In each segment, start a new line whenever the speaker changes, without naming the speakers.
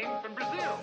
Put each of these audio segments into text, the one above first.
train from Brazil.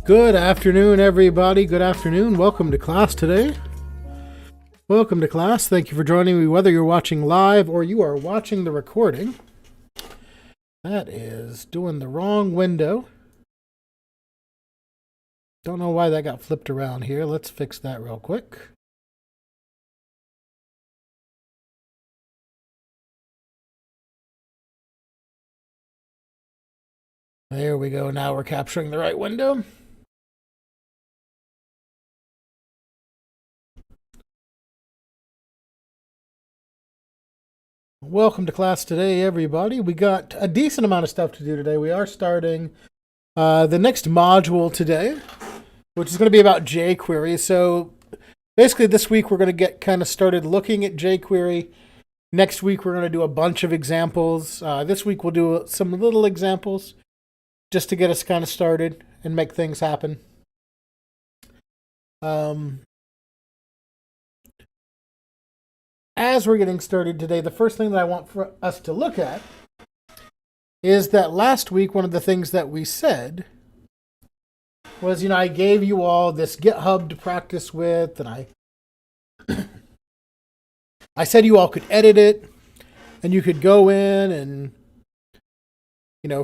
Good afternoon, everybody. Good afternoon. Welcome to class today. Welcome to class. Thank you for joining me, whether you're watching live or you are watching the recording. That is doing the wrong window. Don't know why that got flipped around here. Let's fix that real quick. There we go. Now we're capturing the right window. Welcome to class today, everybody. We got a decent amount of stuff to do today. We are starting the next module today, which is going to be about jQuery. So basically this week we're going to get kind of started looking at jQuery. Next week we're going to do a bunch of examples. This week we'll do some little examples just to get us kind of started and make things happen. As we're getting started today, the first thing that I want for us to look at is that last week, one of the things that we said was, I gave you all this GitHub to practice with, and I said you all could edit it, and you could go in and,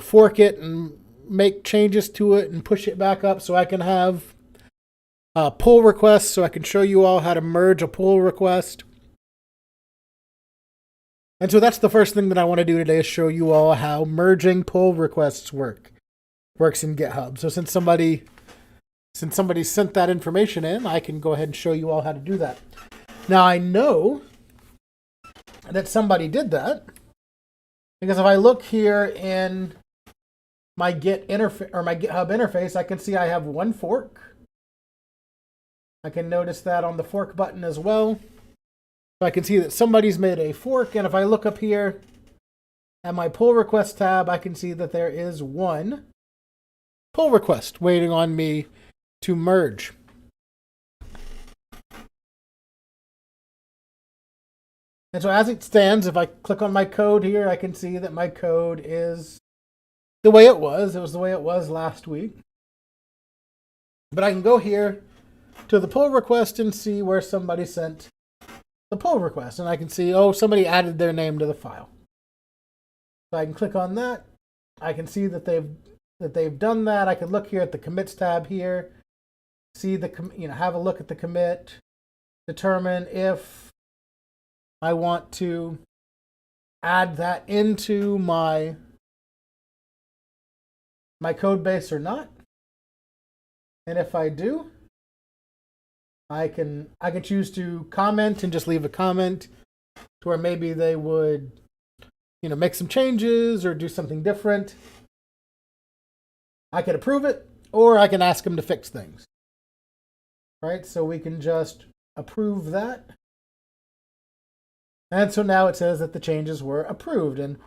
fork it and make changes to it and push it back up so I can have pull requests, so I can show you all how to merge a pull request. And so that's the first thing that I want to do today, is show you all how merging pull requests works in GitHub. So since somebody sent that information in, I can go ahead and show you all how to do that. Now I know that somebody did that, because if I look here in my Git interface or my GitHub interface, I can see I have one fork. I can notice that on the fork button as well. So I can see that somebody's made a fork, and if I look up here at my pull request tab, I can see that there is one pull request waiting on me to merge. And so as it stands, if I click on my code here, I can see that my code is the way it was. It was the way it was last week. But I can go here to the pull request and see where somebody sent the pull request, and I can see, somebody added their name to the file. So I can click on that. I can see that they've done that. I can look here at the commits tab here, see have a look at the commit, determine if I want to add that into my code base or not. And if I do, I can choose to comment and just leave a comment to where maybe they would, make some changes or do something different. I can approve it, or I can ask them to fix things. Right? So we can just approve that. And so now it says that the changes were approved, and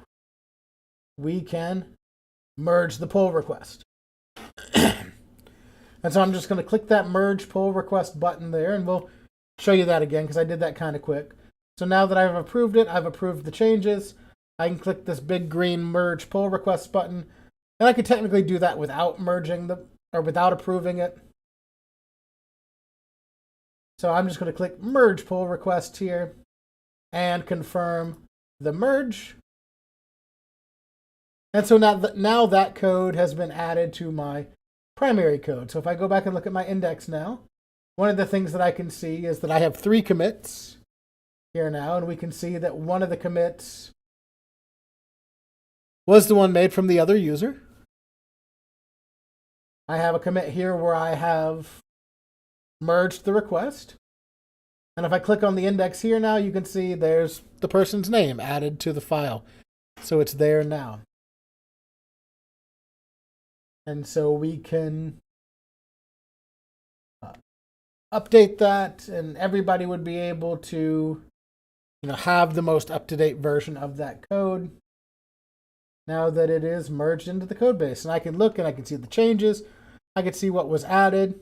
we can merge the pull request. And so I'm just going to click that merge pull request button there, and we'll show you that again because I did that kind of quick. So now that I've approved it, I've approved the changes. I can click this big green merge pull request button, and I could technically do that without without approving it. So I'm just going to click merge pull request here and confirm the merge. And so now that code has been added to my primary code. So if I go back and look at my index now, one of the things that I can see is that I have 3 commits here now, and we can see that one of the commits was the one made from the other user. I have a commit here where I have merged the request. And if I click on the index here now, you can see there's the person's name added to the file. So it's there now. And so we can update that, and everybody would be able to, have the most up-to-date version of that code now that it is merged into the code base. And I can look and I can see the changes. I can see what was added.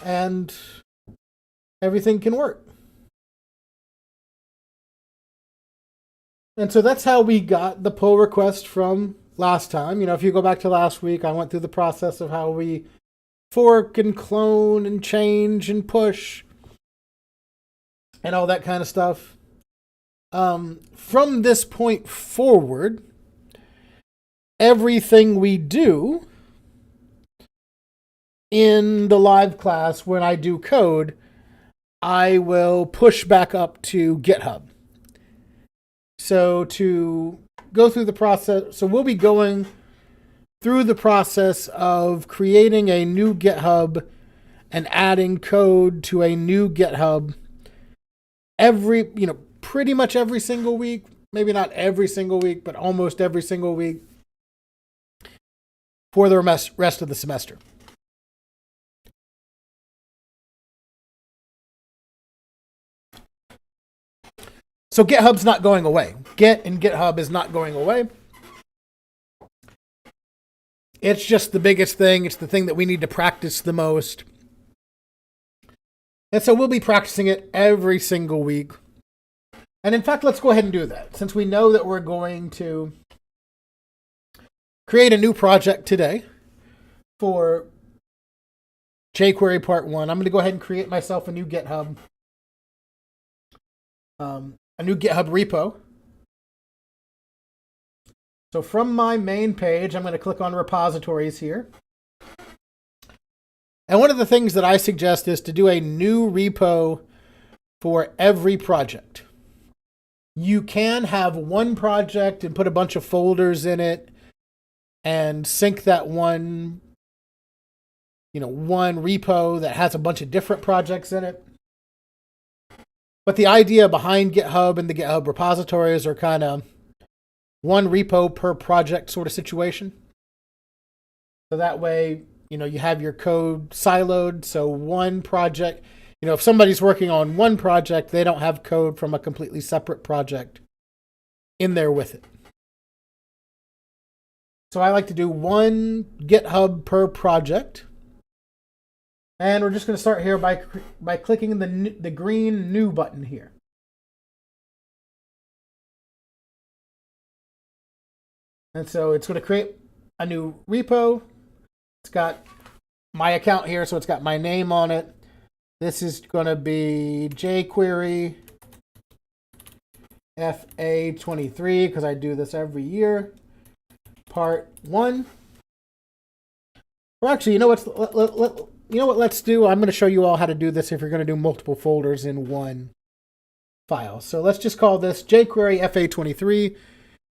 and everything can work. And so that's how we got the pull request from last time. You know, if you go back to last week, I went through the process of how we fork and clone and change and push and all that kind of stuff. From this point forward, everything we do in the live class when I do code, I will push back up to GitHub. So to go through the process, so we'll be going through the process of creating a new GitHub and adding code to a new GitHub pretty much every single week. Maybe not every single week, but almost every single week for the rest of the semester. So GitHub's not going away. Git and GitHub is not going away. It's just the biggest thing. It's the thing that we need to practice the most. And so we'll be practicing it every single week. And in fact, let's go ahead and do that. Since we know that we're going to create a new project today for jQuery Part 1, I'm going to go ahead and create myself a new GitHub. A new GitHub repo. So from my main page, I'm going to click on repositories here. And one of the things that I suggest is to do a new repo for every project. You can have one project and put a bunch of folders in it and sync that one repo that has a bunch of different projects in it. But the idea behind GitHub and the GitHub repositories are kind of one repo per project sort of situation. So that way, you have your code siloed. So one project, if somebody's working on one project, they don't have code from a completely separate project in there with it. So I like to do one GitHub per project. And we're just going to start here by clicking the green New button here. And so it's going to create a new repo. It's got my account here, so it's got my name on it. This is going to be jQuery Fa23 because I do this every year. Part 1. Or actually, let's do, I'm going to show you all how to do this if you're going to do multiple folders in one file. So let's just call this jQuery Fa23,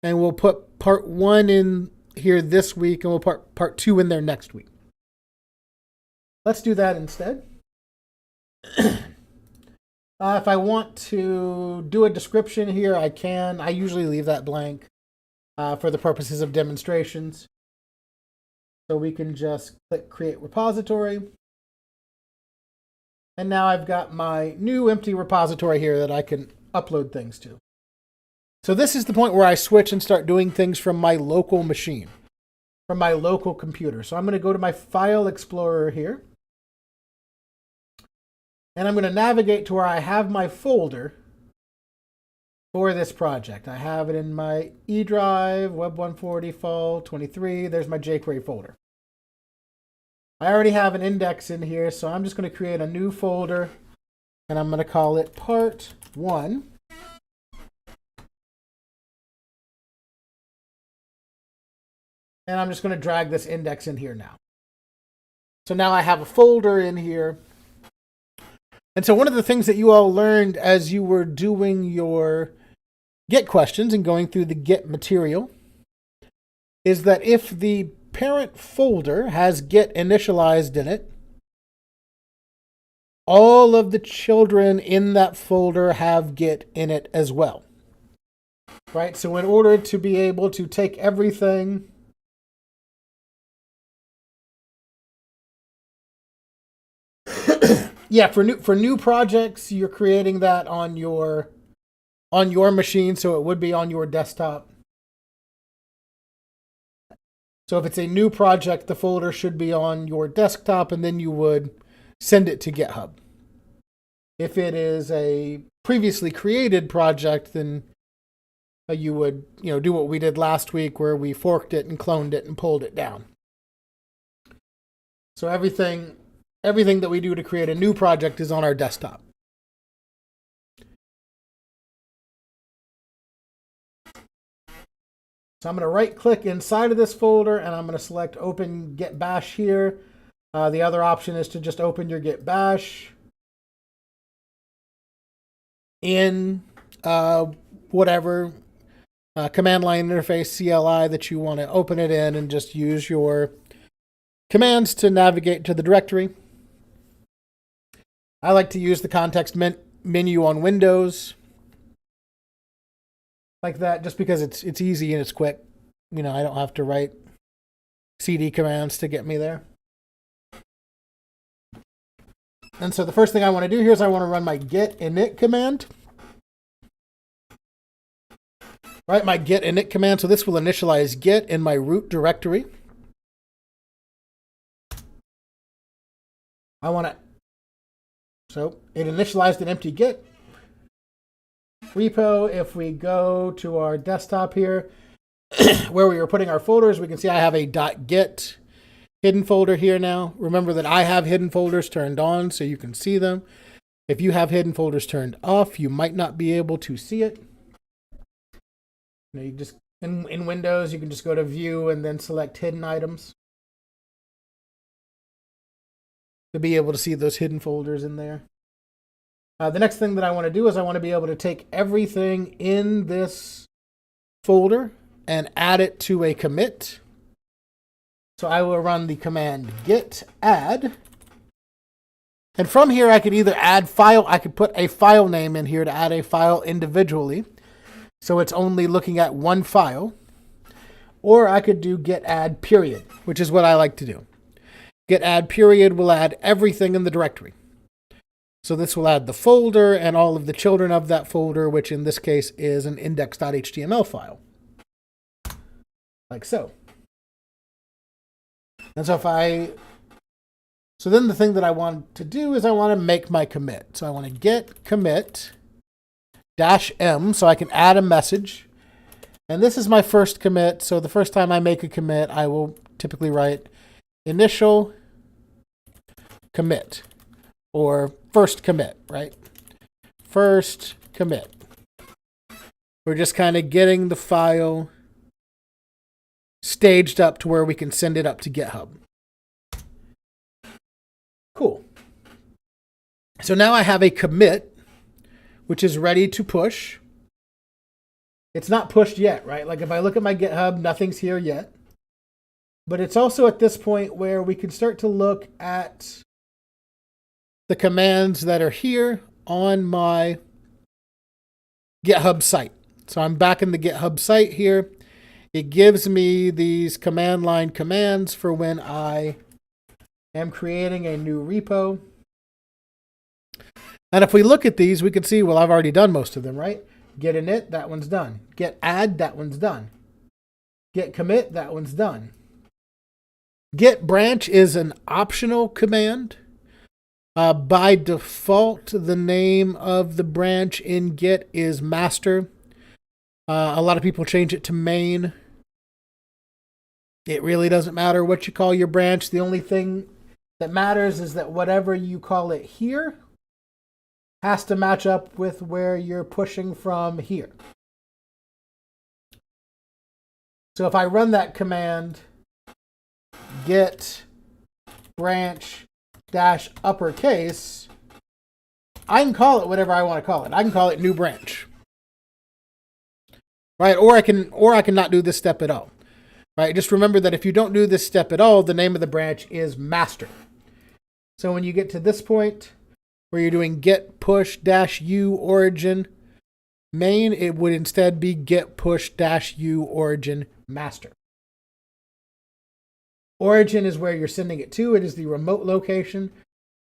and we'll put part 1 in here this week, and we'll put part 2 in there next week. Let's do that instead. If I want to do a description here, I can. I usually leave that blank for the purposes of demonstrations. So we can just click Create Repository. And now I've got my new empty repository here that I can upload things to. So this is the point where I switch and start doing things from my local machine, from my local computer. So I'm going to go to my File Explorer here. And I'm going to navigate to where I have my folder for this project. I have it in my E drive, Web140, Fall23. There's my jQuery folder. I already have an index in here, so I'm just going to create a new folder, and I'm going to call it Part 1. And I'm just going to drag this index in here now. So now I have a folder in here. And so one of the things that you all learned as you were doing your Git questions and going through the Git material is that if the parent folder has Git initialized in it, all of the children in that folder have Git in it as well. Right? So in order to be able to take everything yeah, for new projects, you're creating that on your machine, so it would be on your desktop. So if it's a new project, the folder should be on your desktop, and then you would send it to GitHub. If it is a previously created project, then you would, do what we did last week where we forked it and cloned it and pulled it down. So everything that we do to create a new project is on our desktop. So I'm going to right click inside of this folder and I'm going to select open git bash here. The other option is to just open your git bash in whatever command line interface CLI that you want to open it in, and just use your commands to navigate to the directory. I like to use the context menu on Windows like that, just because it's easy and it's quick. I don't have to write CD commands to get me there. And so the first thing I want to do here is I want to run my git init command. Right, my git init command. So this will initialize git in my root directory. So it initialized an empty git repo. If we go to our desktop here, where we were putting our folders, we can see I have a .git hidden folder here now. Remember that I have hidden folders turned on so you can see them. If you have hidden folders turned off, you might not be able to see it. You just in Windows, you can just go to View and then select Hidden Items to be able to see those hidden folders in there. The next thing that I want to do is I want to be able to take everything in this folder and add it to a commit. So I will run the command git add. And from here, I could either add file, I could put a file name in here to add a file individually, so it's only looking at one file. Or I could do git add period, which is what I like to do. Git add period will add everything in the directory. So this will add the folder and all of the children of that folder, which in this case is an index.html file. Like so. And so then the thing that I want to do is I want to make my commit. So I want to git commit -m so I can add a message. And this is my first commit. So the first time I make a commit, I will typically write initial commit or first commit, right? First commit. We're just kind of getting the file staged up to where we can send it up to GitHub. Cool. So now I have a commit, which is ready to push. It's not pushed yet, right? Like if I look at my GitHub, nothing's here yet. But it's also at this point where we can start to look at the commands that are here on my GitHub site. So I'm back in the GitHub site here. It gives me these command line commands for when I am creating a new repo. And if we look at these, we can see, well, I've already done most of them, right? Git init, that one's done. Git add, that one's done. Git commit, that one's done. Git branch is an optional command. By default, the name of the branch in Git is master. A lot of people change it to main. It really doesn't matter what you call your branch. The only thing that matters is that whatever you call it here has to match up with where you're pushing from here. So if I run that command, git branch -uppercase, I can call it whatever I want to call it. I can call it new branch. Right? Or I can not do this step at all. Right? Just remember that if you don't do this step at all, the name of the branch is master. So when you get to this point where you're doing git push -u origin main, it would instead be git push -u origin master. Origin is where you're sending it to. It is the remote location,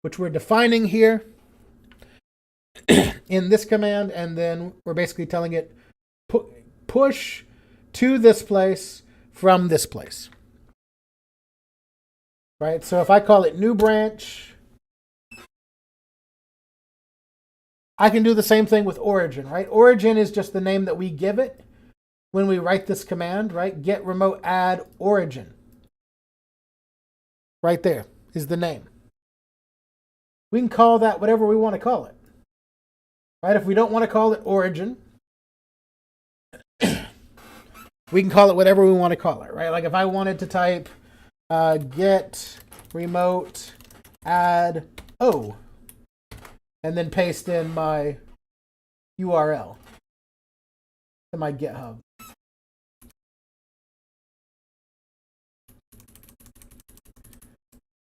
which we're defining here in this command. And then we're basically telling it push to this place from this place. Right? So if I call it new branch, I can do the same thing with origin, right? Origin is just the name that we give it when we write this command, right? Get remote add origin. Right there is the name. We can call that whatever we want to call it. Right? If we don't want to call it origin, we can call it whatever we want to call it, right? Like if I wanted to type get remote add O and then paste in my URL to my GitHub.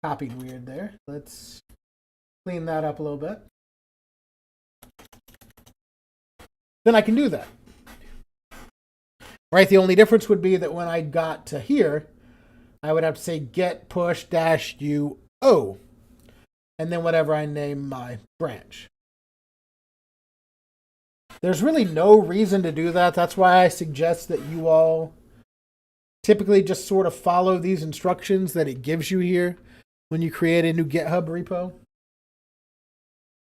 Copied weird there. Let's clean that up a little bit. Then I can do that. Right? The only difference would be that when I got to here, I would have to say get push dash UO. And then whatever I name my branch. There's really no reason to do that. That's why I suggest that you all typically just sort of follow these instructions that it gives you here when you create a new GitHub repo.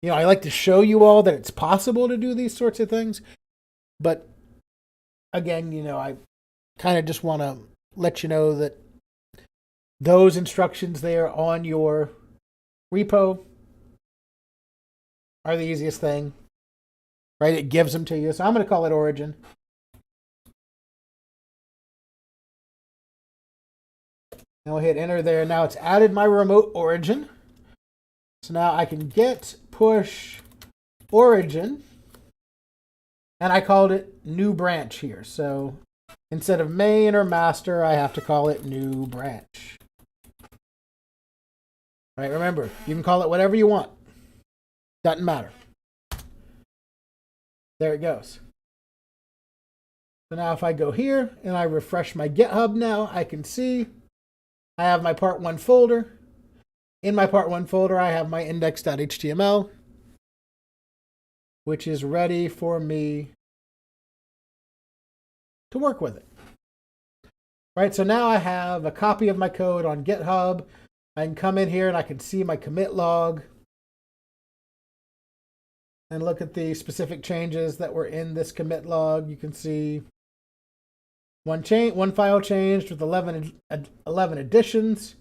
You know, I like to show you all that it's possible to do these sorts of things. But again, you know, I kind of just want to let you know that those instructions there on your repo are the easiest thing, right? It gives them to you. So I'm going to call it origin. And we'll hit enter there. Now it's added my remote origin. So now I can get push origin. And I called it new branch here. So instead of main or master, I have to call it new branch. Right, remember, you can call it whatever you want. Doesn't matter. There it goes. So now if I go here and I refresh my GitHub now, I can see I have my part 1 folder. In my part 1 folder, I have my index.html, which is ready for me to work with it. Right, so now I have a copy of my code on GitHub. I can come in here and I can see my commit log and look at the specific changes that were in this commit log. You can see one file changed with 11 additions.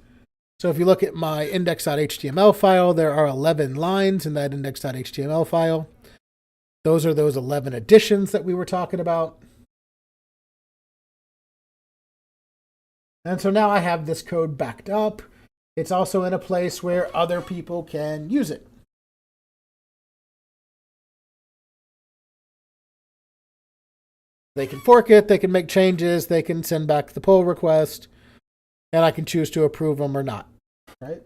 So if you look at my index.html file, there are 11 lines in that index.html file. Those are those 11 additions that we were talking about. And so now I have this code backed up. It's also in a place where other people can use it. They can fork it, they can make changes, they can send back the pull request, and I can choose to approve them or not, right?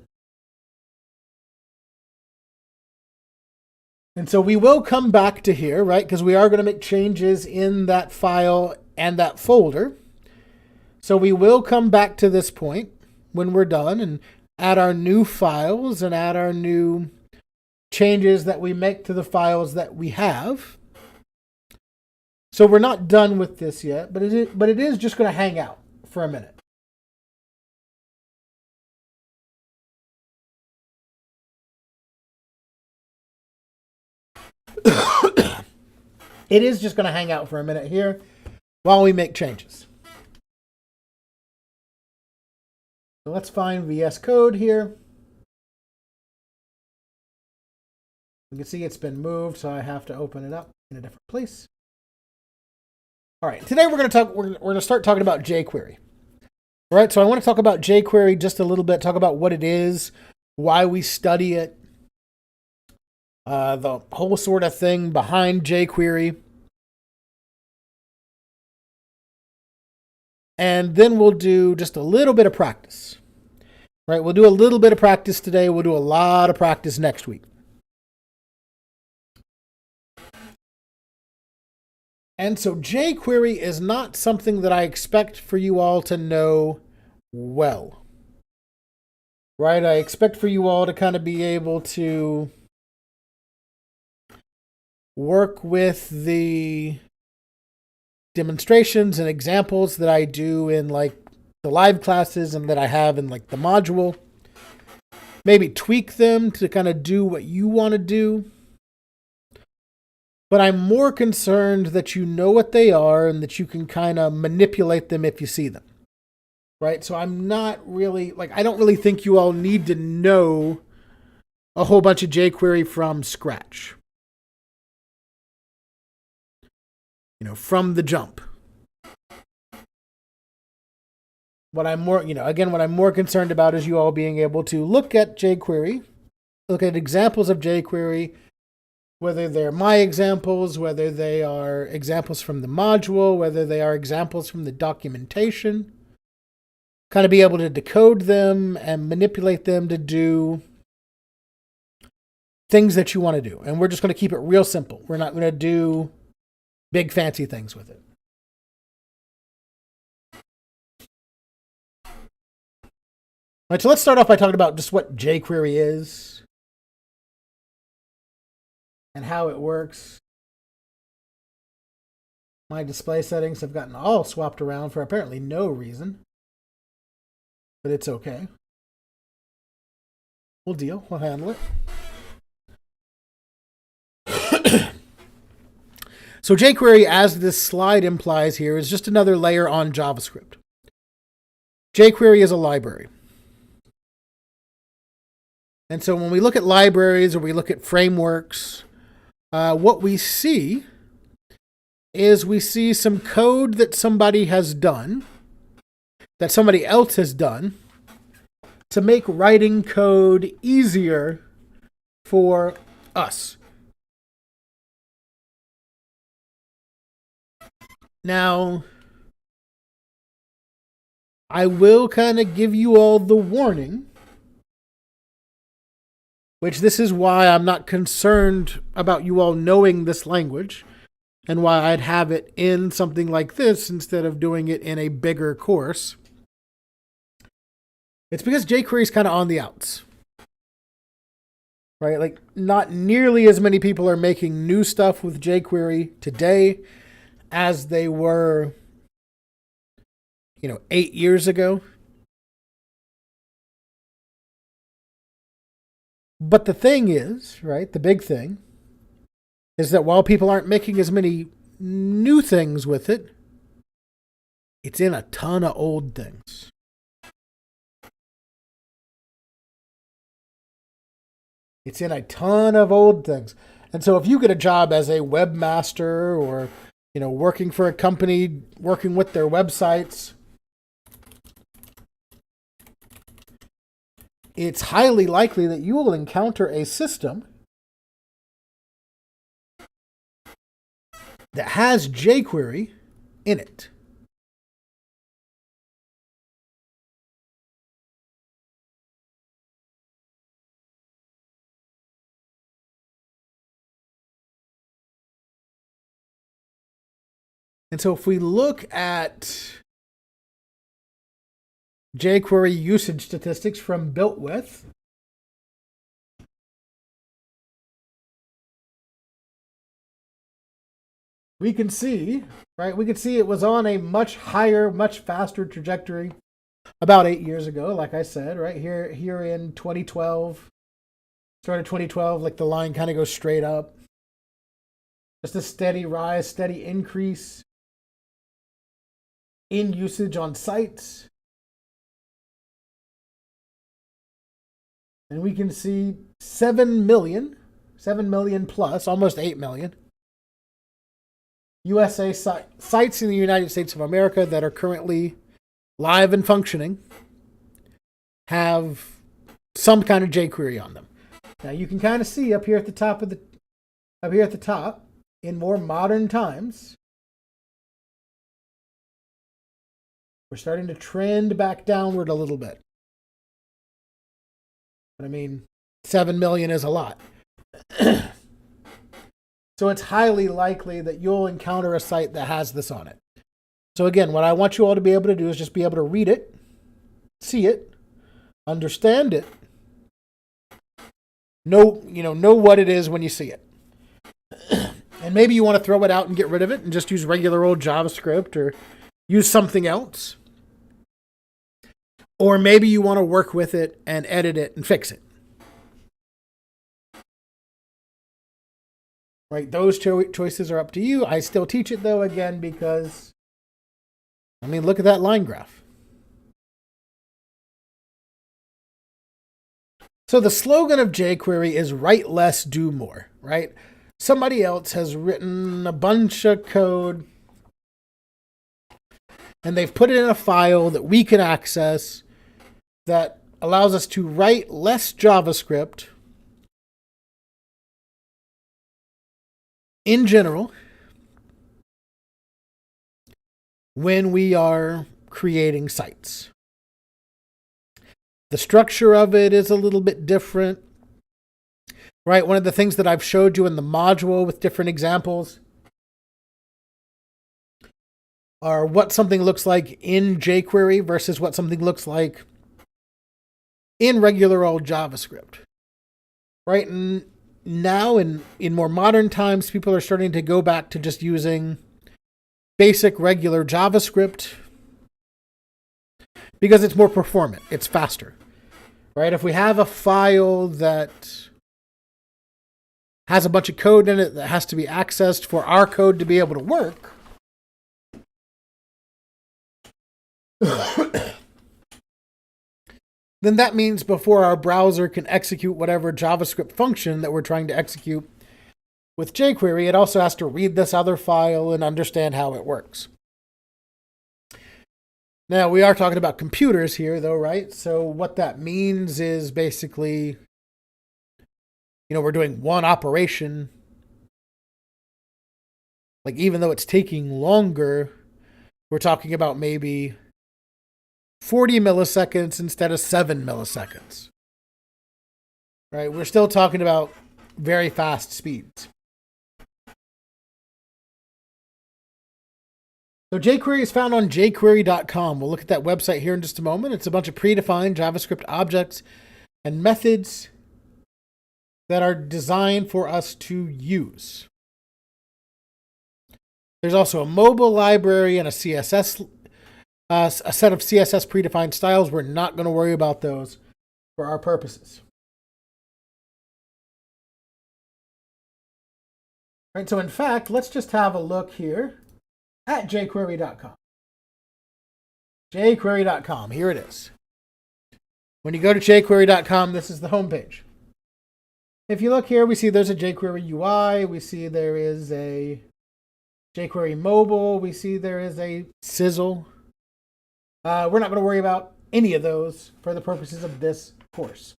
And so we will come back to here, right? Because we are going to make changes in that file and that folder. So we will come back to this point when we're done and add our new files and add our new changes that we make to the files that we have. So we're not done with this yet, but it is just going to hang out for a minute. It is just going to hang out for a minute here while we make changes. So let's find VS Code here. You can see it's been moved, so I have to open it up in a different place. All right, today we're going to start talking about jQuery. All right, so I want to talk about jQuery just a little bit, talk about what it is, why we study it, the whole sort of thing behind jQuery. And then we'll do just a little bit of practice. Right, we'll do a little bit of practice today. We'll do a lot of practice next week. And so jQuery is not something that I expect for you all to know well. Right, I expect for you all to kind of be able to work with the demonstrations and examples that I do in like the live classes and that I have in like the module. Maybe tweak them to kind of do what you want to do. but I'm more concerned that you know what they are and that you can kind of manipulate them if you see them. Right? So I'm not really, I don't really think you all need to know a whole bunch of jQuery from scratch. From the jump. What I'm more concerned about is you all being able to look at jQuery, look at examples of jQuery, whether they're my examples, whether they are examples from the module, whether they are examples from the documentation, kind of be able to decode them and manipulate them to do things that you want to do. And we're just going to keep it real simple. We're not going to do big fancy things with it. All right, so let's start off by talking about just what jQuery is and how it works. My display settings have gotten all swapped around for apparently no reason, but it's okay. We'll deal. We'll handle it. So jQuery, as this slide implies here, is just another layer on JavaScript. jQuery is a library. And so when we look at libraries or we look at frameworks, what we see is we see some code that somebody has done, that somebody else has done, to make writing code easier for us. Now, I will kind of give you all the warning, which this is why I'm not concerned about you all knowing this language and why I'd have it in something like this instead of doing it in a bigger course. It's because jQuery is kind of on the outs. Right? Not nearly as many people are making new stuff with jQuery today as they were, 8 years ago. But the thing is, right, the big thing is that while people aren't making as many new things with it, it's in a ton of old things. It's in a ton of old things. And so if you get a job as a webmaster or, working for a company, working with their websites, it's highly likely that you will encounter a system that has jQuery in it. And so if we look at jQuery usage statistics from Built With, we can see, right? We can see it was on a much higher, much faster trajectory about 8 years ago, like I said, right? Here in 2012, start of 2012, the line kind of goes straight up. Just a steady rise, steady increase in usage on sites. And we can see 7 million plus, almost 8 million USA sites in the United States of America that are currently live and functioning have some kind of jQuery on them. Now you can kind of see up here at the top in more modern times, we're starting to trend back downward a little bit. But 7 million is a lot. So it's highly likely that you'll encounter a site that has this on it. So again, what I want you all to be able to do is just be able to read it, see it, understand it, know what it is when you see it. And maybe you want to throw it out and get rid of it and just use regular old JavaScript or use something else. Or maybe you want to work with it and edit it and fix it. right? Those choices are up to you. I still teach it though, again, because, I mean, look at that line graph. So the slogan of jQuery is write less, do more, right? Somebody else has written a bunch of code and they've put it in a file that we can access that allows us to write less JavaScript in general when we are creating sites. The structure of it is a little bit different, right? One of the things that I've showed you in the module with different examples are what something looks like in jQuery versus what something looks like in regular old JavaScript, right? And now in more modern times, people are starting to go back to just using basic regular JavaScript because it's more performant. It's faster, right? If we have a file that has a bunch of code in it that has to be accessed for our code to be able to work, then that means before our browser can execute whatever JavaScript function that we're trying to execute with jQuery, it also has to read this other file and understand how it works. Now, we are talking about computers here, though, right? So what that means is basically, we're doing one operation. Like, even though it's taking longer, we're talking about maybe 40 milliseconds instead of 7 milliseconds. Right? We're still talking about very fast speeds. So jQuery is found on jQuery.com. We'll look at that website here in just a moment. It's a bunch of predefined JavaScript objects and methods that are designed for us to use. There's also a mobile library and a CSS, a set of CSS predefined styles. We're not going to worry about those for our purposes. Right, so in fact, let's just have a look here at jQuery.com. jQuery.com, here it is. When you go to jQuery.com, this is the homepage. If you look here, we see there's a jQuery UI. We see there is a jQuery mobile. We see there is a sizzle. We're not going to worry about any of those for the purposes of this course.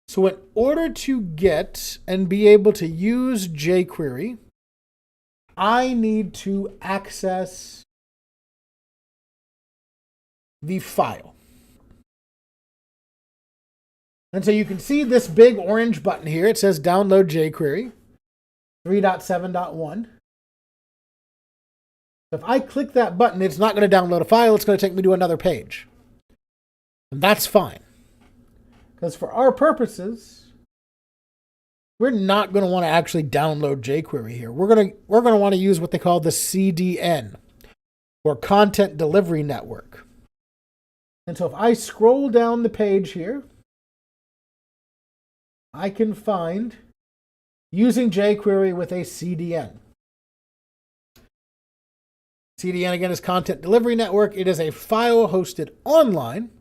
So in order to get and be able to use jQuery, I need to access the file. And so you can see this big orange button here. It says download jQuery 3.7.1. If I click that button, it's not going to download a file. It's going to take me to another page. And that's fine. Because for our purposes, we're not going to want to actually download jQuery here. We're going to want to use what they call the CDN, or Content Delivery Network. And so if I scroll down the page here, I can find using jQuery with a CDN. CDN, again, is Content Delivery Network. It is a file hosted online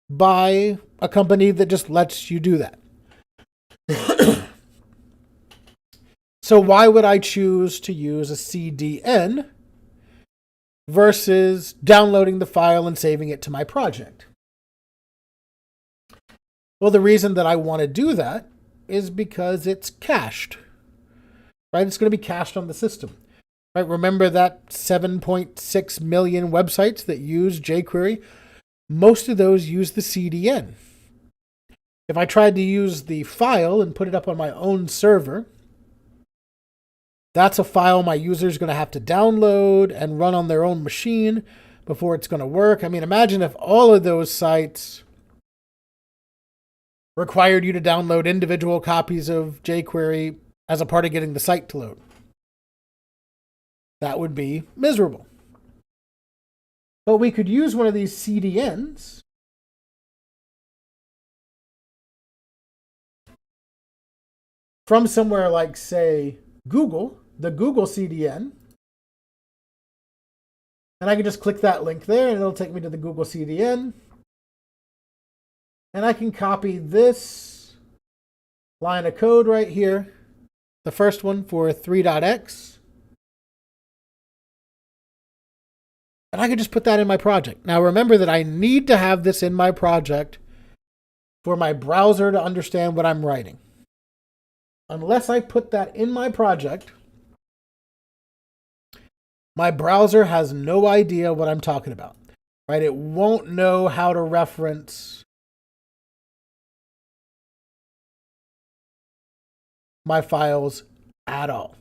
by a company that just lets you do that. So why would I choose to use a CDN versus downloading the file and saving it to my project? Well, the reason that I want to do that is because it's cached, right? It's going to be cached on the system, right? Remember that 7.6 million websites that use jQuery? Most of those use the CDN. If I tried to use the file and put it up on my own server, that's a file my user is going to have to download and run on their own machine before it's going to work. I mean, imagine if all of those sites required you to download individual copies of jQuery as a part of getting the site to load. That would be miserable. But we could use one of these CDNs from somewhere like, say, Google, the Google CDN. And I can just click that link there and it'll take me to the Google CDN. And I can copy this line of code right here, the first one for 3.x. And I can just put that in my project. Now remember that I need to have this in my project for my browser to understand what I'm writing. Unless I put that in my project, my browser has no idea what I'm talking about, right? It won't know how to reference my files at all.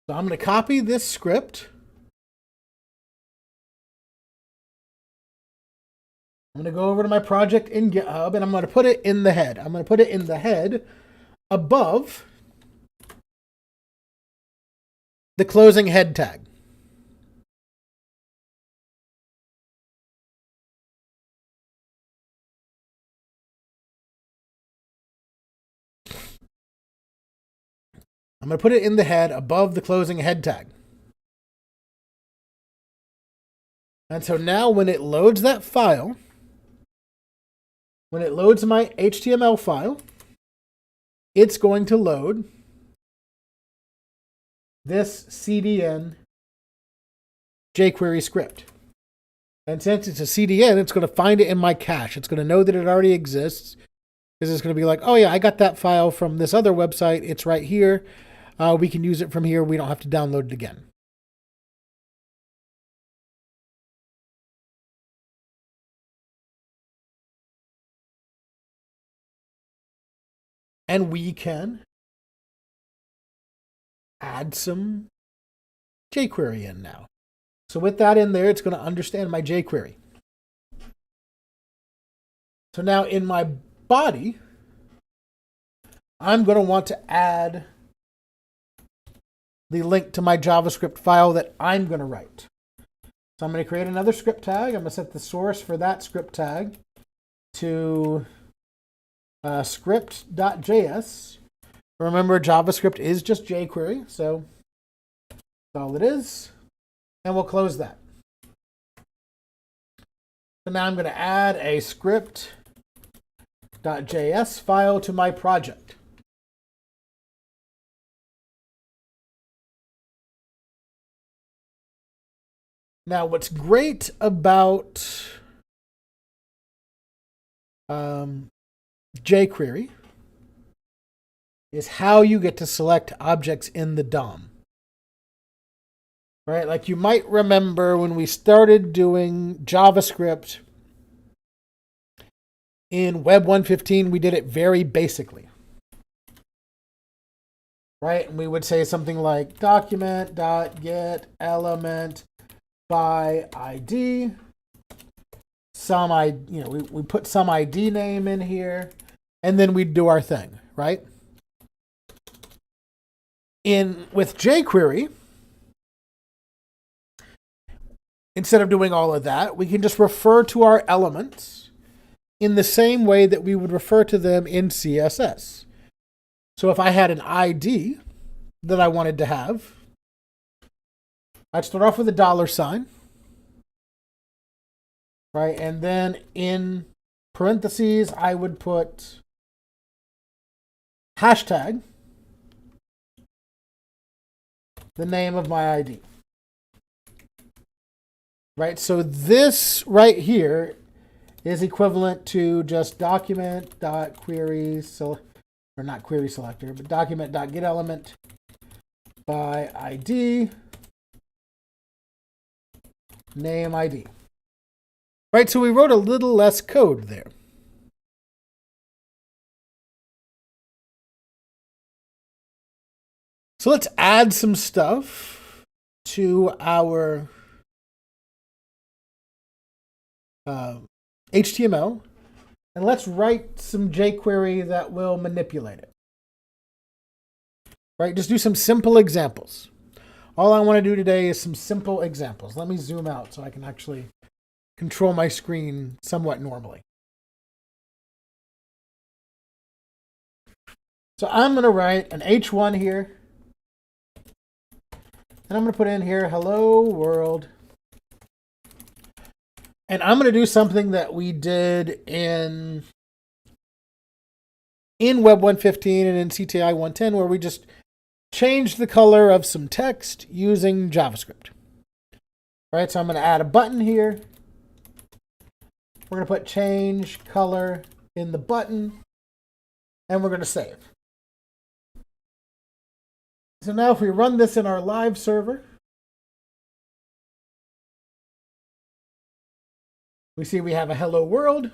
So I'm going to copy this script. I'm going to go over to my project in GitHub and I'm going to put it in the head. I'm going to put it in the head above the closing head tag. I'm going to put it in the head above the closing head tag. And so now when it loads that file, when it loads my HTML file, it's going to load this CDN jQuery script. And since it's a CDN, it's going to find it in my cache. It's going to know that it already exists. Because it's going to be like, oh yeah, I got that file from this other website. It's right here. We can use it from here. We don't have to download it again. And we can add some jQuery in now. So with that in there, it's going to understand my jQuery. So now in my body, I'm going to want to add the link to my JavaScript file that I'm going to write. So I'm going to create another script tag. I'm going to set the source for that script tag to script.js. Remember, JavaScript is just jQuery, so that's all it is. And we'll close that. So now I'm going to add a script.js file to my project. Now, what's great about jQuery is how you get to select objects in the DOM. Right? Like you might remember when we started doing JavaScript in Web 1.15, we did it very basically. Right? And we would say something like document.getElement by ID. We put some ID name in here, and then we'd do our thing, right? With jQuery, instead of doing all of that, we can just refer to our elements in the same way that we would refer to them in CSS. So if I had an ID that I wanted to have, I'd start off with a $sign, right? And then in parentheses, I would put hashtag, the name of my ID. Right? So this right here is equivalent to just document.query, or not query selector, but document.getElement by ID, name ID. Right, so we wrote a little less code there. So let's add some stuff to our HTML And let's write some jQuery that will manipulate it. Right? Just do some simple examples. All I want to do today is some simple examples. Let me zoom out so I can actually control my screen somewhat normally. So I'm going to write an H1 here. And I'm going to put in here, hello world. And I'm going to do something that we did in Web 115 and in CTI 110, where we just changed the color of some text using JavaScript. All right, so I'm going to add a button here. We're going to put change color in the button, and we're going to save. So now if we run this in our live server, we see we have a hello world,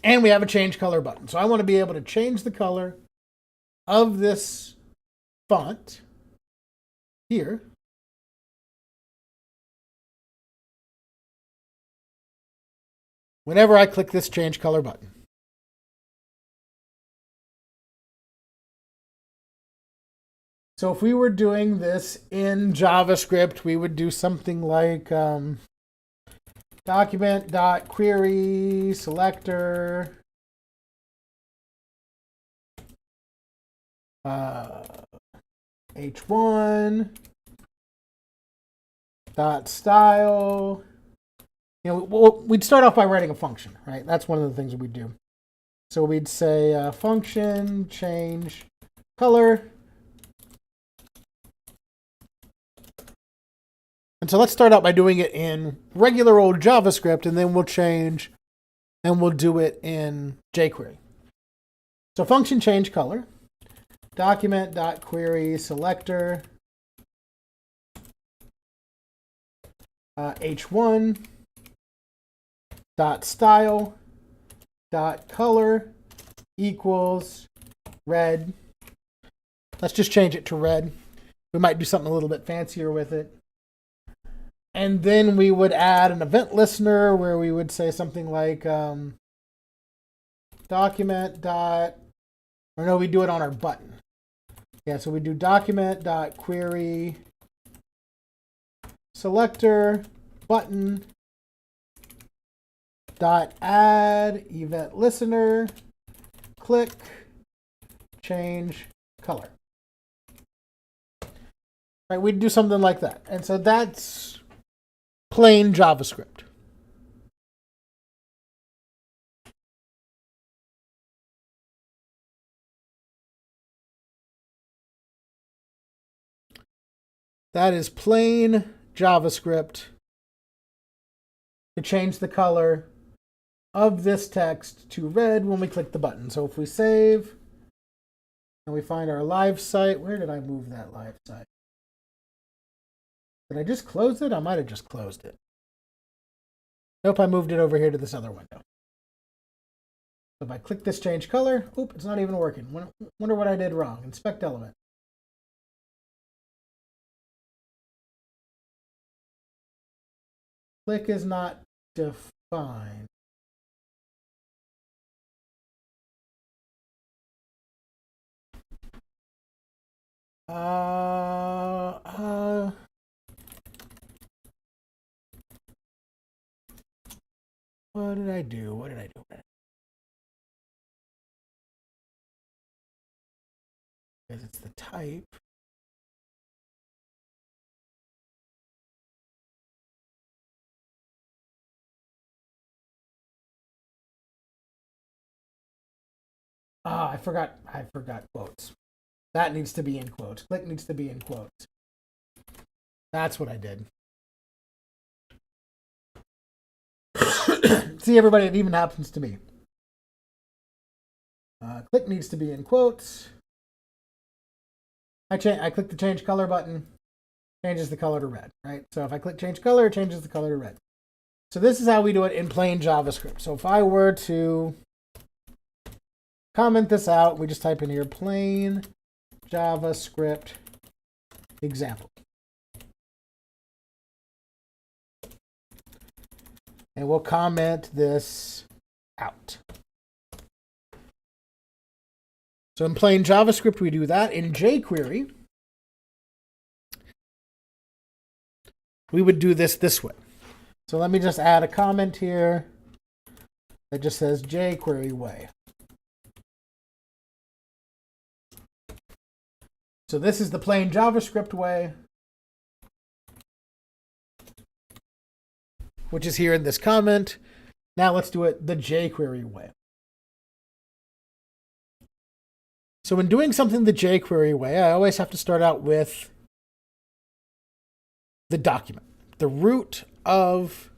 and we have a change color button. So I want to be able to change the color of this font here. Whenever I click this change color button. So if we were doing this in JavaScript, we would do something like document.query selector h1 dot style. You know, we'd start off by writing a function, right? That's one of the things that we'd do. So we'd say function change color. And so let's start out by doing it in regular old JavaScript, and then we'll change and we'll do it in jQuery. So function change color, document.query selector h1 dot style dot color equals red. Let's just change it to red. We might do something a little bit fancier with it. And then we would add an event listener where we would say something like document dot, or no, we do it on our button. Yeah, so we do document dot query selector button dot add event listener click change color. Right, we'd do something like that. And so that's plain JavaScript. That is plain JavaScript to change the color of this text to red when we click the button. So if we save and we find our live site, where did I move that live site? Did I just close it? I might have just closed it. Nope, I moved it over here to this other window. So if I click this change color, oop, it's not even working. Wonder what I did wrong. Inspect element. Click is not defined. What did I do? What did I do? Because it's the type. I forgot quotes. That needs to be in quotes. Click needs to be in quotes. That's what I did. See, everybody, it even happens to me. Click needs to be in quotes. I click the change color button, changes the color to red, right? So if I click change color, it changes the color to red. So this is how we do it in plain JavaScript. So if I were to comment this out, we just type in here plain JavaScript example. And we'll comment this out. So in plain JavaScript, we do that. In jQuery, we would do this way. So let me just add a comment here that just says jQuery way. So this is the plain JavaScript way, which is here in this comment. Now let's do it the jQuery way. So when doing something the jQuery way, I always have to start out with the document, the root of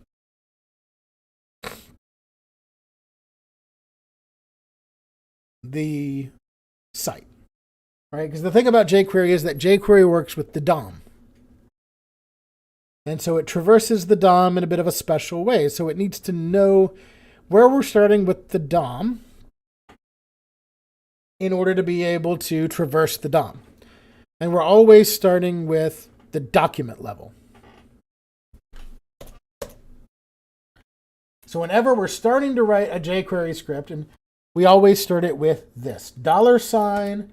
the site, right? Because the thing about jQuery is that jQuery works with the DOM. And so it traverses the DOM in a bit of a special way. So it needs to know where we're starting with the DOM in order to be able to traverse the DOM. And we're always starting with the document level. So whenever we're starting to write a jQuery script, and we always start it with this, $,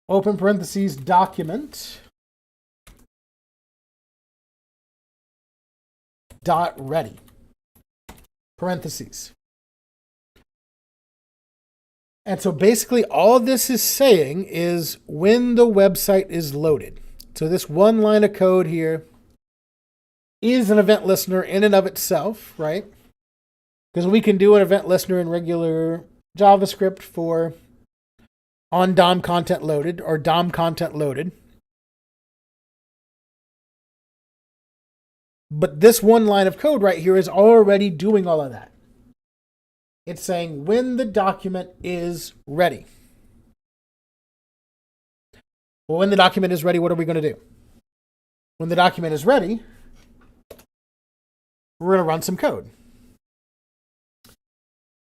open parentheses, document, dot ready, parentheses. And so basically all this is saying is when the website is loaded. So this one line of code here is an event listener in and of itself, right? Because we can do an event listener in regular JavaScript for on DOM content loaded or DOM content loaded. But this one line of code right here is already doing all of that. It's saying when the document is ready. Well, when the document is ready, what are we going to do? When the document is ready, we're going to run some code.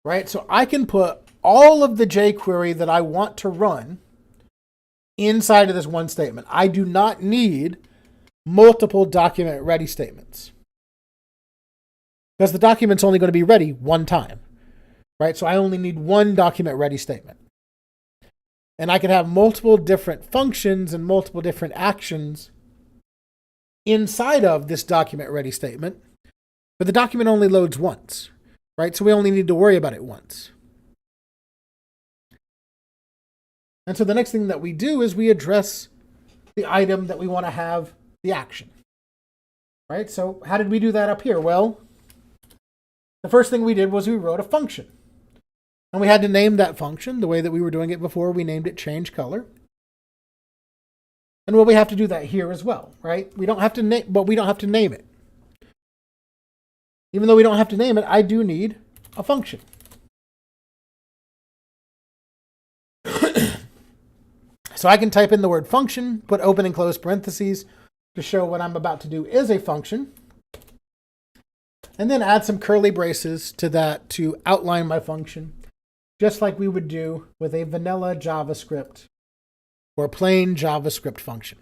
Right? So I can put all of the jQuery that I want to run inside of this one statement. I do not need multiple document ready statements, because the document's only going to be ready one time. Right? So I only need one document ready statement. And I can have multiple different functions and multiple different actions inside of this document ready statement, but the document only loads once, right? So we only need to worry about it once. And so the next thing that we do is we address the item that we want to have the action, right? So how did we do that up here? Well, the first thing we did was we wrote a function. And we had to name that function the way that we were doing it before. We named it change color. And well, we have to do that here as well, right? We don't have to name, but we don't have to name it. Even though we don't have to name it, I do need a function. So I can type in the word function, put open and close parentheses to show what I'm about to do is a function. And then add some curly braces to that to outline my function, just like we would do with a vanilla JavaScript or plain JavaScript function.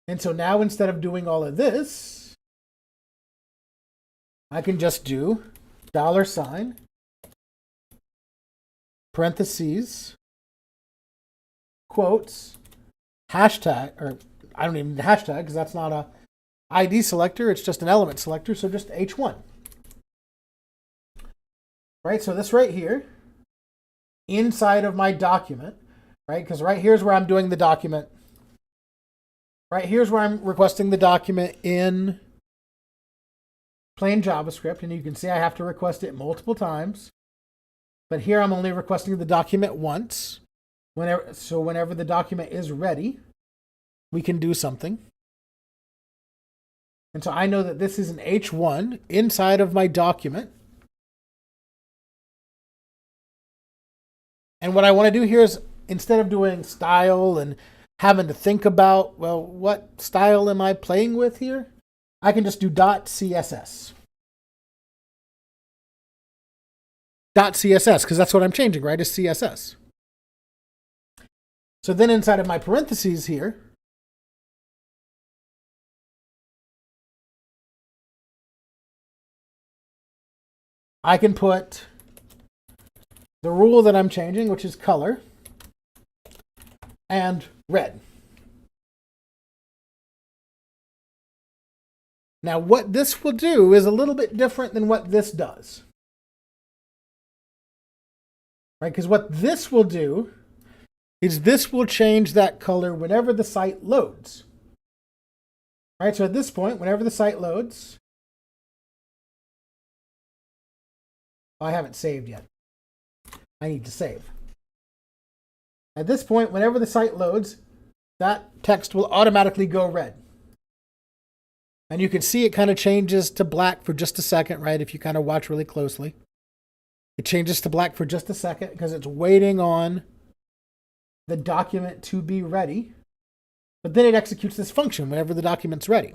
And so now instead of doing all of this, I can just do $, parentheses, quotes, hashtag, or I don't even need hashtag because that's not a ID selector, it's just an element selector, so just H1. Right, so this right here, inside of my document, right, because right here's where I'm doing the document. Right here's where I'm requesting the document in plain JavaScript, and you can see I have to request it multiple times. But here I'm only requesting the document once. Whenever the document is ready, we can do something. And so I know that this is an H1 inside of my document. And what I want to do here is, instead of doing style and having to think about, well, what style am I playing with here? I can just do .css. .css, because that's what I'm changing, right, is CSS. So then inside of my parentheses here, I can put the rule that I'm changing, which is color, and red. Now what this will do is a little bit different than what this does. Right? Because what this will do is this will change that color whenever the site loads. Right? So at this point, whenever the site loads, I haven't saved yet. I need to save. At this point, whenever the site loads, that text will automatically go red. And you can see it kind of changes to black for just a second, right? If you kind of watch really closely. It changes to black for just a second because it's waiting on the document to be ready. But then it executes this function whenever the document's ready.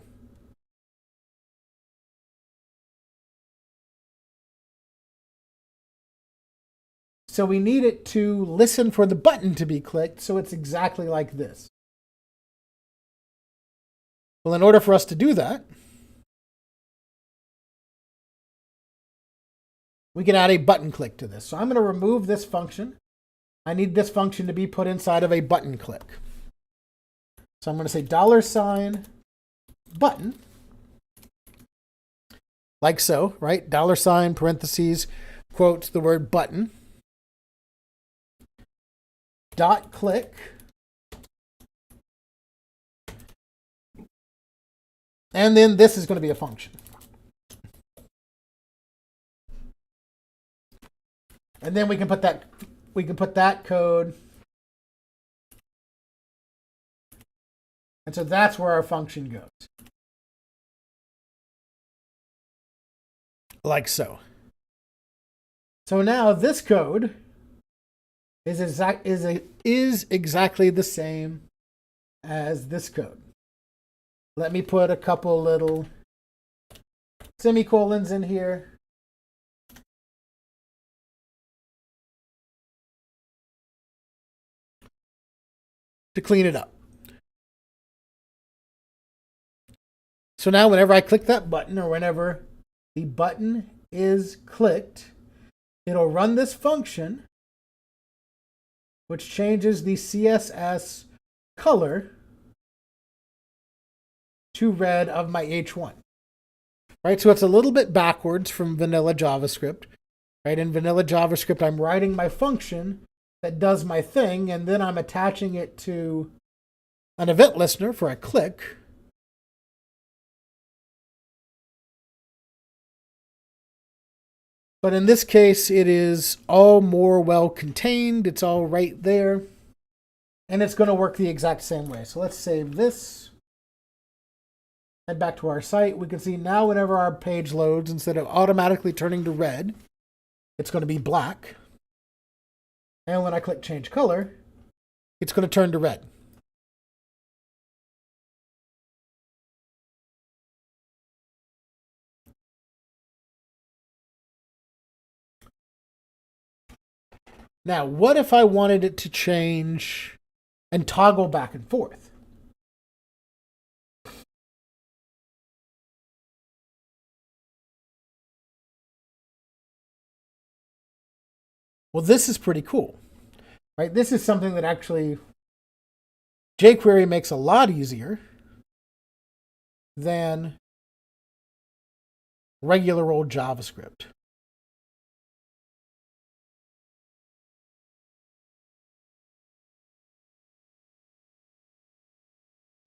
So we need it to listen for the button to be clicked, so it's exactly like this. Well, in order for us to do that, we can add a button click to this. So I'm going to remove this function. I need this function to be put inside of a button click. So I'm going to say $button, like so, right? $, parentheses, quote, the word button, dot click, and then this is going to be a function. And then we can put that code. And so that's where our function goes. Like so. So now this code is exactly the same as this code. Let me put a couple little semicolons in here. To clean it up. So now whenever I click that button, or whenever the button is clicked, it'll run this function, which changes the CSS color to red of my H1. Right, so it's a little bit backwards from vanilla JavaScript. Right, in vanilla JavaScript, I'm writing my function that does my thing, and then I'm attaching it to an event listener for a click. But in this case, it is all more well contained. It's all right there. And it's going to work the exact same way. So let's save this. Head back to our site. We can see now whenever our page loads, instead of automatically turning to red, it's going to be black. And when I click change color, it's going to turn to red. Now, what if I wanted it to change and toggle back and forth? Well, this is pretty cool, right? This is something that actually jQuery makes a lot easier than regular old JavaScript.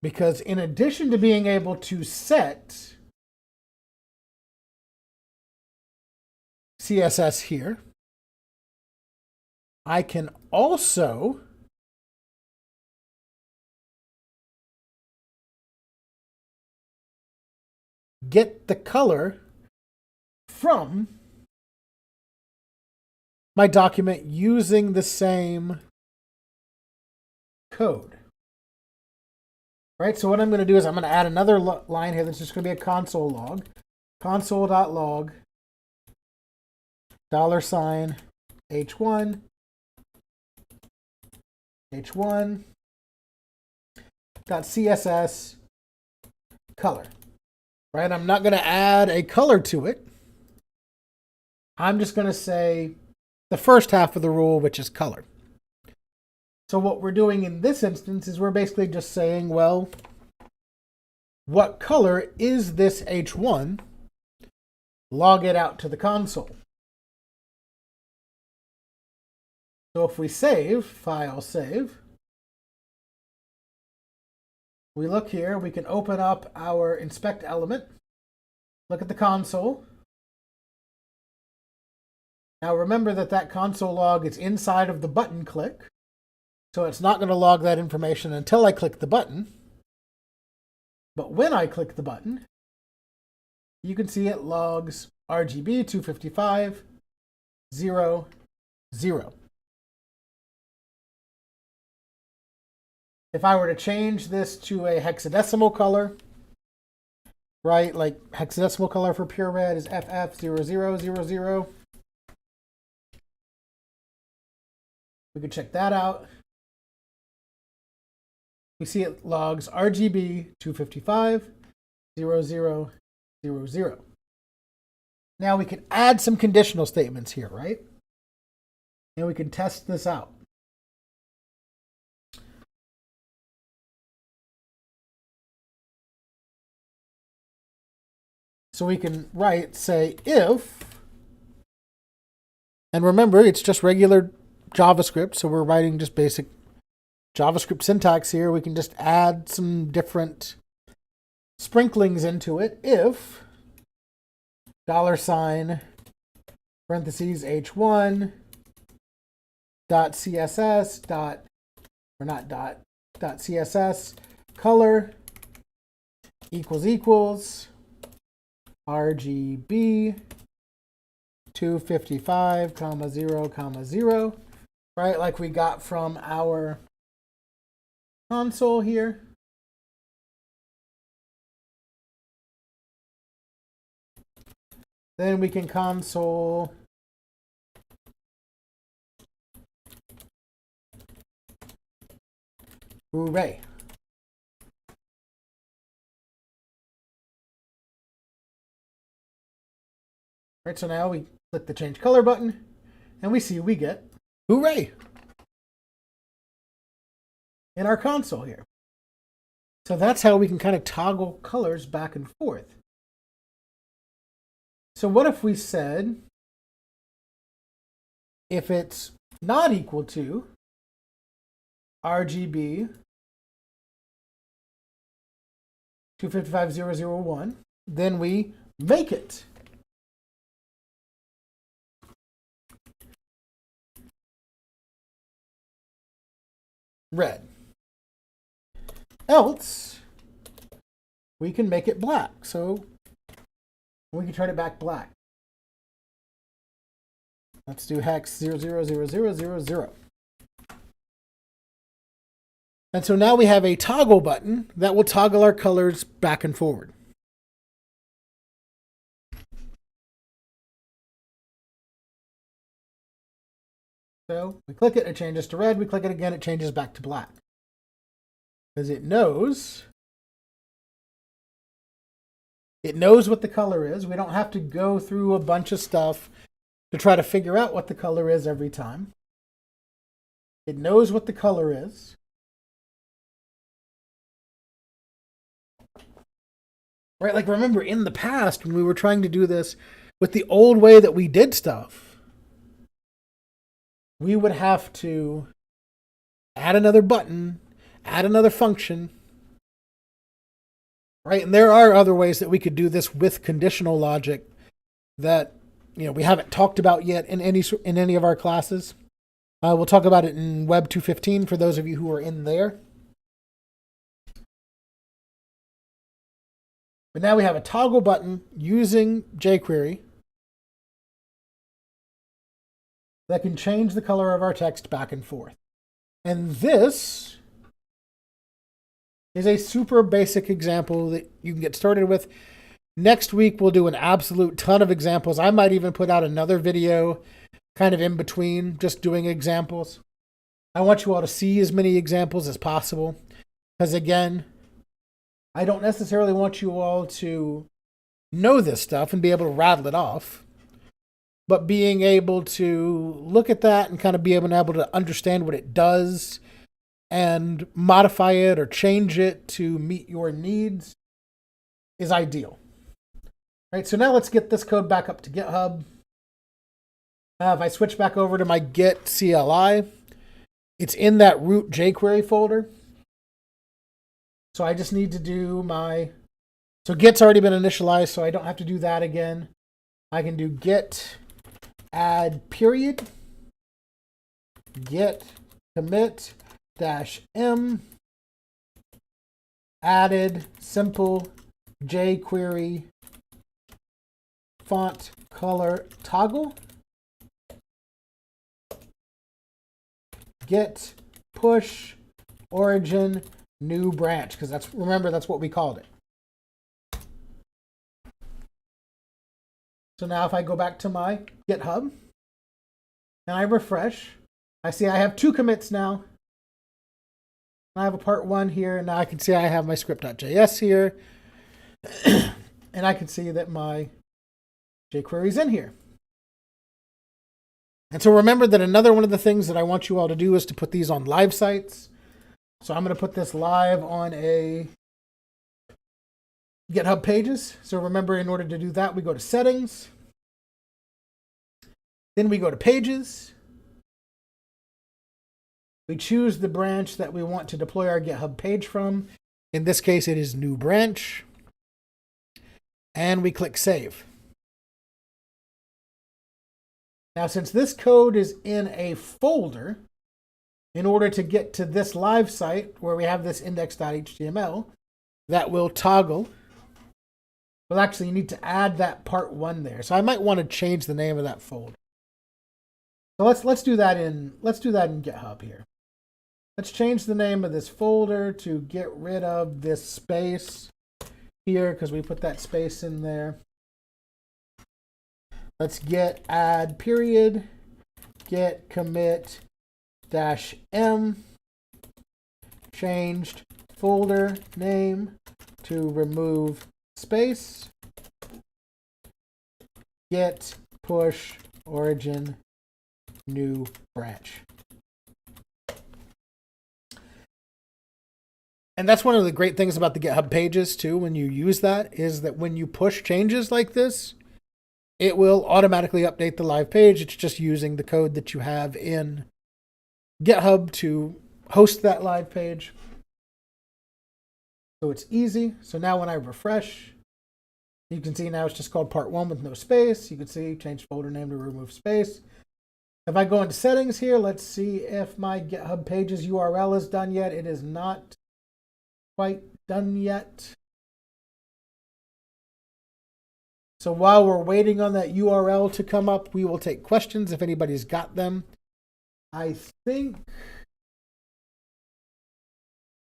Because in addition to being able to set CSS here, I can also get the color from my document using the same code. Right, so what I'm going to do is I'm going to add another line here that's just going to be a console log. Console.log $H1 h1 dot css color. Right? I'm not going to add a color to it. I'm just going to say the first half of the rule, which is color. So what we're doing in this instance is we're basically just saying, well, what color is this h1? Log it out to the console. So if we save, file save, we look here, we can open up our inspect element, look at the console. Now remember that that console log is inside of the button click, so it's not going to log that information until I click the button. But when I click the button, you can see it logs RGB 255 0 0. If I were to change this to a hexadecimal color, right, like hexadecimal color for pure red is FF0000. We could check that out. We see it logs RGB 255 0000. Now we can add some conditional statements here, right? And we can test this out. So we can write, say, if, and remember, it's just regular JavaScript, so we're writing just basic JavaScript syntax here. We can just add some different sprinklings into it. If $, parentheses, h1, dot css, dot, or not dot, dot css, color, equals, RGB 255, 0, 0, right? Like we got from our console here. Then we can console hooray. Right, so now we click the change color button and we see we get hooray in our console here. So that's how we can kind of toggle colors back and forth. So what if we said, if it's not equal to RGB 255001, then we make it red. Else, we can make it black. So we can turn it back black. Let's do hex 000000. And so now we have a toggle button that will toggle our colors back and forward. So we click it, it changes to red. We click it again, it changes back to black. Because it knows what the color is. We don't have to go through a bunch of stuff to try to figure out what the color is every time. It knows what the color is. Right, like remember in the past when we were trying to do this with the old way that we did stuff, we would have to add another button, add another function, right? And there are other ways that we could do this with conditional logic that, you know, we haven't talked about yet in any of our classes. We'll talk about it in Web 2.15 for those of you who are in there. But now we have a toggle button using jQuery that can change the color of our text back and forth. And this is a super basic example that you can get started with. Next week, we'll do an absolute ton of examples. I might even put out another video kind of in between, just doing examples. I want you all to see as many examples as possible. Because again, I don't necessarily want you all to know this stuff and be able to rattle it off. But being able to look at that and kind of be able to understand what it does and modify it or change it to meet your needs is ideal. All right, so now let's get this code back up to GitHub. If I switch back over to my Git CLI, it's in that root jQuery folder. So I just need to do so Git's already been initialized, so I don't have to do that again. I can do git add period, git commit -m, added simple jQuery font color toggle, git push origin new branch, because remember that's what we called it. So now if I go back to my GitHub and I refresh, I see I have 2 commits now. I have a part 1 here, and now I can see I have my script.js here. And I can see that my jQuery is in here. And so remember that another one of the things that I want you all to do is to put these on live sites. So I'm going to put this live on a GitHub pages. So remember, in order to do that, we go to settings. Then we go to pages. We choose the branch that we want to deploy our GitHub page from. In this case, it is new branch. And we click save. Now, since this code is in a folder, in order to get to this live site where we have this index.html, that will toggle. Well, actually, you need to add that part 1 there. So I might want to change the name of that folder. So let's do that in GitHub here. Let's change the name of this folder to get rid of this space here, because we put that space in there. Let's git add period, git commit -m, changed folder name to remove space, git push origin new branch. And that's one of the great things about the GitHub pages too, when you use that, is that when you push changes like this, it will automatically update the live page. It's just using the code that you have in GitHub to host that live page. So it's easy. So now when I refresh, you can see now it's just called part 1 with no space. You can see change folder name to remove space. If I go into settings here, let's see if my GitHub pages URL is done yet. It is not quite done yet. So while we're waiting on that URL to come up, we will take questions if anybody's got them. I think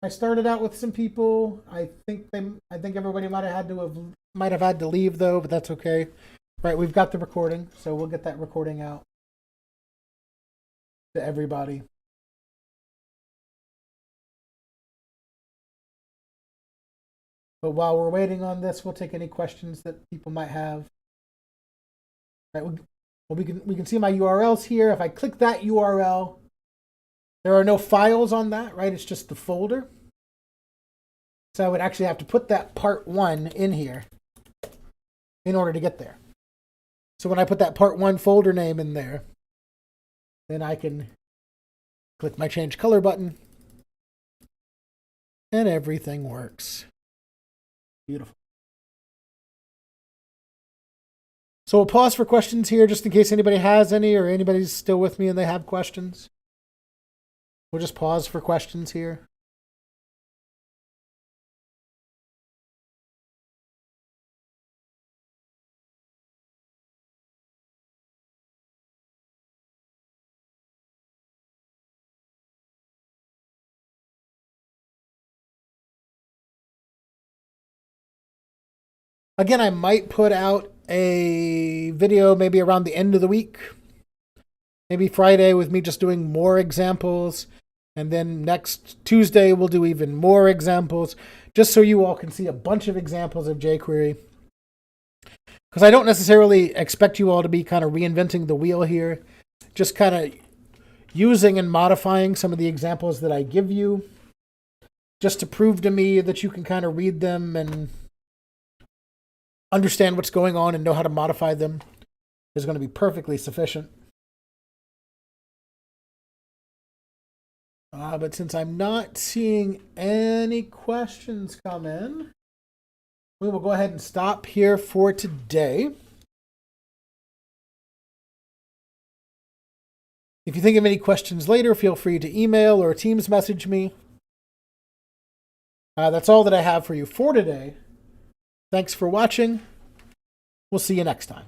I started out with some people. I think everybody might have had to leave though, but that's okay. Right, we've got the recording, so we'll get that recording out to everybody. But while we're waiting on this, we'll take any questions that people might have. Right, we can see my URLs here. If I click that URL, there are no files on that, right? It's just the folder. So I would actually have to put that part 1 in here in order to get there. So when I put that part 1 folder name in there, then I can click my change color button and everything works. Beautiful. So we'll pause for questions here just in case anybody has any, or anybody's still with me and they have questions. We'll just pause for questions here. Again, I might put out a video maybe around the end of the week Maybe Friday with me just doing more examples. And then next Tuesday, we'll do even more examples, just so you all can see a bunch of examples of jQuery. Because I don't necessarily expect you all to be kind of reinventing the wheel here, just kind of using and modifying some of the examples that I give you, just to prove to me that you can kind of read them and understand what's going on and know how to modify them is going to be perfectly sufficient. But since I'm not seeing any questions come in, we will go ahead and stop here for today. If you think of any questions later, feel free to email or Teams message me. That's all that I have for you for today. Thanks for watching. We'll see you next time.